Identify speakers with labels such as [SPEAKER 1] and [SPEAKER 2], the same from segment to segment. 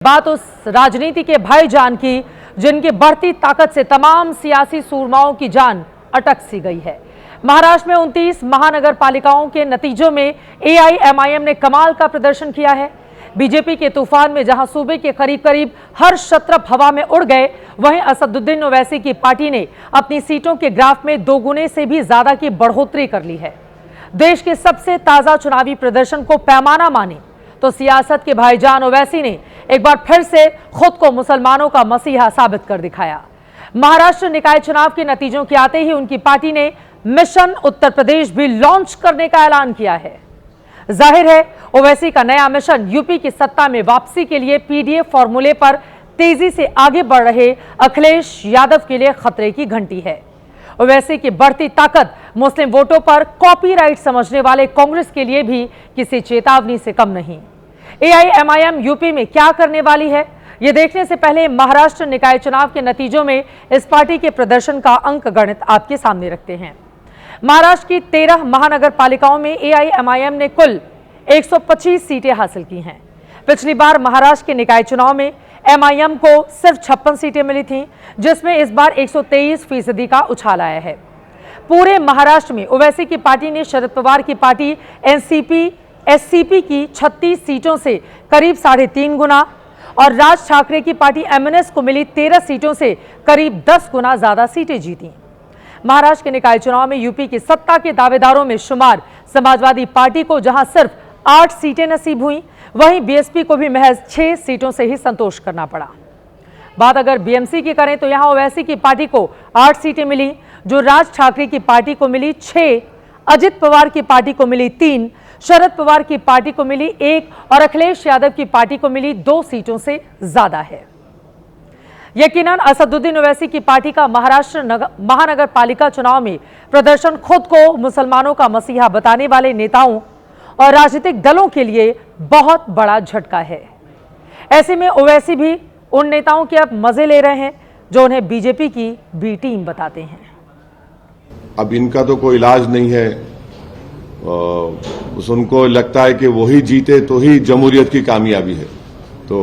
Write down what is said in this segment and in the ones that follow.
[SPEAKER 1] बात उस राजनीति के भाईजान की जिनकी बढ़ती ताकत से तमाम सियासी सूरमाओं की जान अटक सी गई है। महाराष्ट्र में 29 महानगर पालिकाओं के नतीजों में एआईएमआईएम ने कमाल का प्रदर्शन किया है। बीजेपी के तूफान में जहां सूबे के करीब करीब हर शत्रप हवा में उड़ गए, वहीं असदुद्दीन ओवैसी की पार्टी ने अपनी सीटों के ग्राफ में 2 गुने से भी ज्यादा की बढ़ोतरी कर ली है। देश के सबसे ताजा चुनावी प्रदर्शन को पैमाना माने तो सियासत के भाईजान ओवैसी ने एक बार फिर से खुद को मुसलमानों का मसीहा साबित कर दिखाया। महाराष्ट्र निकाय चुनाव के नतीजों के आते ही उनकी पार्टी ने मिशन उत्तर प्रदेश भी लॉन्च करने का ऐलान किया है। जाहिर है ओवैसी का नया मिशन यूपी की सत्ता में वापसी के लिए पीडीएफ फॉर्मूले पर तेजी से आगे बढ़ रहे अखिलेश यादव के लिए खतरे की घंटी है। ओवैसी की बढ़ती ताकत मुस्लिम वोटों पर कॉपीराइट समझने वाले कांग्रेस के लिए भी किसी चेतावनी से कम नहीं। एआईएमआईएम यूपी में क्या करने वाली है, ये देखने से पहले महाराष्ट्र निकाय चुनाव के नतीजों में इस पार्टी के प्रदर्शन का अंक गणित आपके सामने रखते हैं। महाराष्ट्र की 13 महानगर पालिकाओं में एआईएमआईएम ने कुल 125 सीटें हासिल की हैं। पिछली बार महाराष्ट्र के निकाय चुनाव में एमआईएम को सिर्फ 56 सीटें मिली थीं, जिसमें इस बार 123% का उछाल आया है। पूरे महाराष्ट्र में ओवैसी की पार्टी ने शरद पवार की पार्टी एससीपी की 36 सीटों से करीब 3.5 गुना और राज ठाकरे की पार्टी एमएनएस को मिली 13 सीटों से करीब 10 गुना ज्यादा सीटें जीती। महाराष्ट्र के निकाय चुनाव में यूपी की सत्ता के दावेदारों में शुमार समाजवादी पार्टी को जहां सिर्फ 8 सीटें नसीब हुई, वहीं बीएसपी को भी महज 6 सीटों से ही संतोष करना पड़ा। बात अगर बीएमसी की करें तो यहां ओवैसी की पार्टी को 8 सीटें मिली, जो राज ठाकरे की पार्टी को मिली 6, अजित पवार की पार्टी को मिली 3, शरद पवार की पार्टी को मिली 1 और अखिलेश यादव की पार्टी को मिली 2 सीटों से ज्यादा है। यकीनन असदुद्दीन ओवैसी की पार्टी का महाराष्ट्र महानगर पालिका चुनाव में प्रदर्शन खुद को मुसलमानों का मसीहा बताने वाले नेताओं और राजनीतिक दलों के लिए बहुत बड़ा झटका है। ऐसे में ओवैसी भी उन नेताओं के अब मजे ले रहे हैं जो उन्हें बीजेपी की बी टीम बताते हैं।
[SPEAKER 2] अब इनका तो कोई इलाज नहीं है। उनको लगता है कि वही जीते तो ही जमहूरियत की कामयाबी है। तो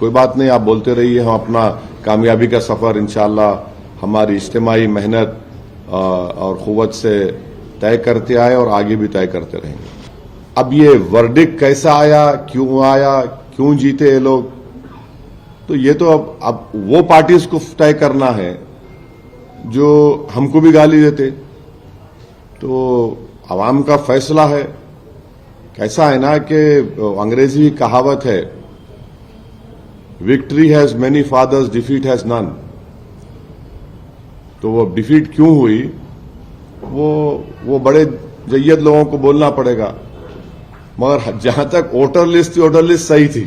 [SPEAKER 2] कोई बात नहीं, आप बोलते रहिए, हम अपना कामयाबी का सफर इंशाअल्लाह हमारी इज्तिमाई मेहनत और कुव्वत से तय करते आए और आगे भी तय करते रहेंगे। अब ये वर्डिक्ट कैसा आया, क्यों जीते ये लोग, तो ये तो अब वो पार्टीज को तय करना है जो हमको भी गाली देते। तो आवाम का फैसला है। कैसा है ना कि अंग्रेजी कहावत है, victory has many fathers, defeat has none. तो वो डिफीट क्यों हुई, वो बड़े जय्यद लोगों को बोलना पड़ेगा, मगर जहां तक वोटर लिस्ट थी, वोटर लिस्ट सही थी।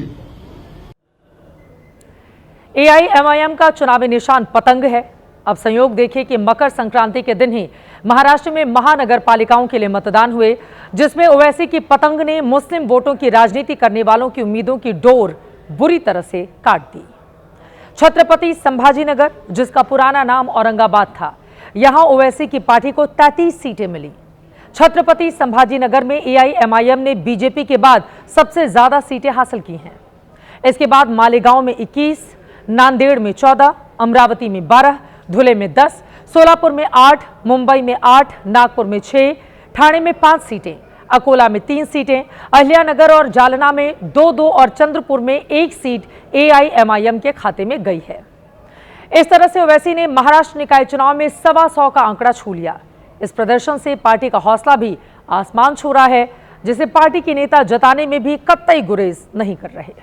[SPEAKER 1] एआईएमआईएम का चुनावी निशान पतंग है। अब संयोग देखिए कि मकर संक्रांति के दिन ही महाराष्ट्र में महानगर पालिकाओं के लिए मतदान हुए, जिसमें ओवैसी की पतंग ने मुस्लिम वोटों की राजनीति करने वालों की उम्मीदों की डोर बुरी तरह से काट दी। छत्रपति संभाजीनगर, जिसका पुराना नाम औरंगाबाद था, यहां ओवैसी की पार्टी को 33 सीटें मिली। छत्रपति संभाजीनगर में एआईएमआईएम ने बीजेपी के बाद सबसे ज्यादा सीटें हासिल की हैं। इसके बाद मालेगांव में 21, नांदेड़ में 14, अमरावती में 12, धुले में 10, सोलापुर में 8, मुंबई में 8, नागपुर में 6, ठाणे में 5 सीटें, अकोला में 3 सीटें, अहिल्यानगर और जालना में 2-2 और चंद्रपुर में 1 सीट एआईएमआईएम के खाते में गई है। इस तरह से ओवैसी ने महाराष्ट्र निकाय चुनाव में 125 का आंकड़ा छू लिया। इस प्रदर्शन से पार्टी का हौसला भी आसमान छू रहा है, जिसे पार्टी के नेता जताने में भी कतई गुरेज नहीं कर रहे।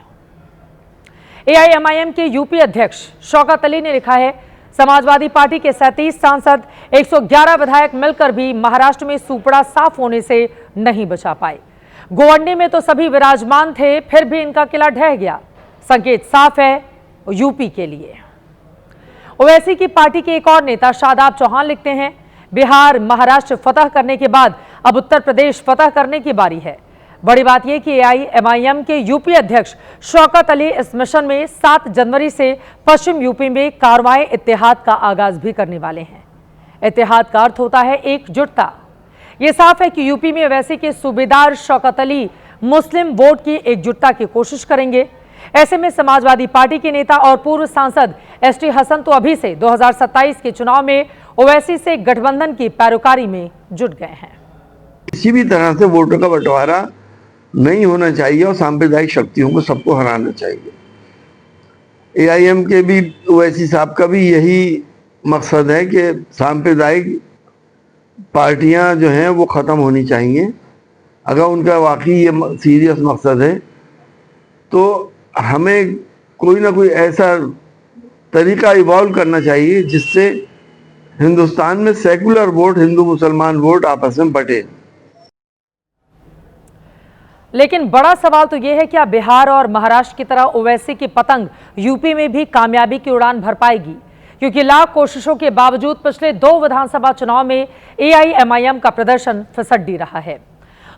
[SPEAKER 1] एआईएमआईएम के यूपी अध्यक्ष शौकत अली ने लिखा है, समाजवादी पार्टी के 37 सांसद, 111 विधायक मिलकर भी महाराष्ट्र में सूपड़ा साफ होने से नहीं बचा पाए। गोवंडी में तो सभी विराजमान थे, फिर भी इनका किला ढह गया। संकेत साफ है यूपी के लिए। ओवैसी की पार्टी के एक और नेता शादाब चौहान लिखते हैं, बिहार महाराष्ट्र फतह करने के बाद अब उत्तर प्रदेश फतह करने की बारी है। बड़ी बात यह कि एआईएमआईएम के यूपी अध्यक्ष शौकत अली इस मिशन में 7 जनवरी से पश्चिम यूपी में कारवाए इत्तेहाद का आगाज भी करने वाले हैं। इत्तेहाद का अर्थ होता है एकजुटता। यह साफ है कि यूपी में ओवैसी के सूबेदार शौकत अली मुस्लिम वोट की एकजुटता की कोशिश करेंगे। ऐसे में समाजवादी पार्टी के नेता और पूर्व सांसद एसटी हसन तो अभी से 2027 के चुनाव में ओवैसी से गठबंधन की पैरोकारी में जुट गए हैं।
[SPEAKER 3] किसी भी तरह से वोटों का बंटवारा नहीं होना चाहिए और सांप्रदायिक शक्तियों को सबको हराना चाहिए। एआईएम के भी ओवैसी साहब का भी यही मकसद है कि सांप्रदायिक पार्टियां जो हैं वो ख़त्म होनी चाहिए। अगर उनका वाकई ये सीरियस मकसद है तो हमें कोई ना कोई ऐसा तरीका इवॉल्व करना चाहिए जिससे हिंदुस्तान में सेकुलर वोट, हिंदू मुसलमान वोट आपस में बटे।
[SPEAKER 1] लेकिन बड़ा सवाल तो यह है कि बिहार और महाराष्ट्र की तरह ओवैसी की पतंग यूपी में भी कामयाबी की उड़ान भर पाएगी, क्योंकि लाख कोशिशों के बावजूद पिछले 2 विधानसभा चुनाव में एआईएमआईएम का प्रदर्शन फिसड्डी रहा है।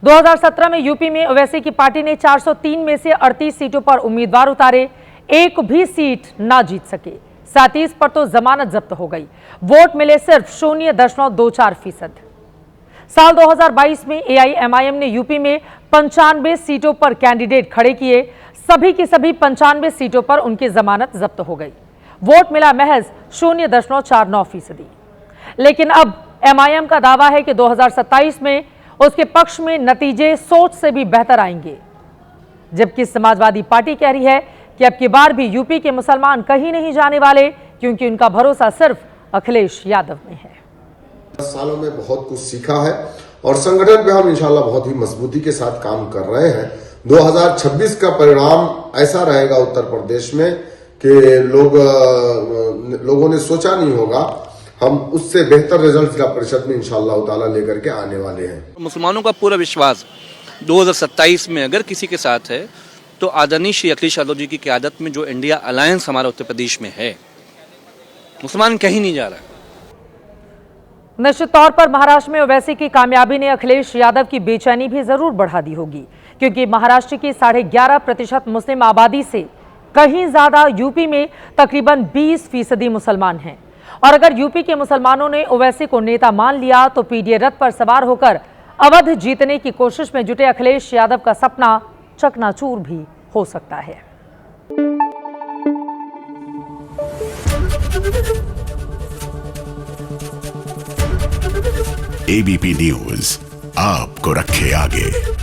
[SPEAKER 1] 2017 में यूपी में ओवैसी की पार्टी ने 403 में से 38 सीटों पर उम्मीदवार उतारे, एक भी सीट ना जीत सके। 37 पर तो जमानत जब्त हो गई। वोट मिले सिर्फ 0.24%। साल 2022 में एआईएमआईएम ने यूपी में 95 सीटों पर कैंडिडेट खड़े किए। सभी की सभी 95 सीटों पर उनकी जमानत जब्त हो गई। वोट मिला महज 0.49%। लेकिन अब एमआईएम का दावा है कि 2027 में उसके पक्ष में नतीजे सोच से भी बेहतर आएंगे, जबकि समाजवादी पार्टी कह रही है कि अब की बार भी यूपी के मुसलमान कहीं नहीं जाने वाले, क्योंकि उनका भरोसा सिर्फ अखिलेश यादव में है।
[SPEAKER 4] 10 सालों में बहुत कुछ सीखा है और संगठन पे हम इंशाल्लाह बहुत ही मजबूती के साथ काम कर रहे हैं। 2026 का परिणाम ऐसा रहेगा उत्तर प्रदेश में कि लोगों ने सोचा नहीं होगा। हम उससे बेहतर रिजल्ट जिला परिषद में इंशाल्लाह ताला लेकर के आने वाले हैं।
[SPEAKER 5] मुसलमानों का पूरा विश्वास 2027 में अगर किसी के साथ है तो आदरणीय श्री अखिलेश यादव जी की क़यादत में जो इंडिया अलायंस हमारा उत्तर प्रदेश में है, मुसलमान कहीं नहीं जा रहा है।
[SPEAKER 1] निश्चित तौर पर महाराष्ट्र में ओवैसी की कामयाबी ने अखिलेश यादव की बेचैनी भी जरूर बढ़ा दी होगी, क्योंकि महाराष्ट्र की 11.5% मुस्लिम आबादी से कहीं ज्यादा यूपी में तकरीबन 20% मुसलमान हैं। और अगर यूपी के मुसलमानों ने ओवैसी को नेता मान लिया तो पीडीए रथ पर सवार होकर अवध जीतने की कोशिश में जुटे अखिलेश यादव का सपना चकनाचूर भी हो सकता है।
[SPEAKER 6] एबीपी न्यूज आपको रखे आगे।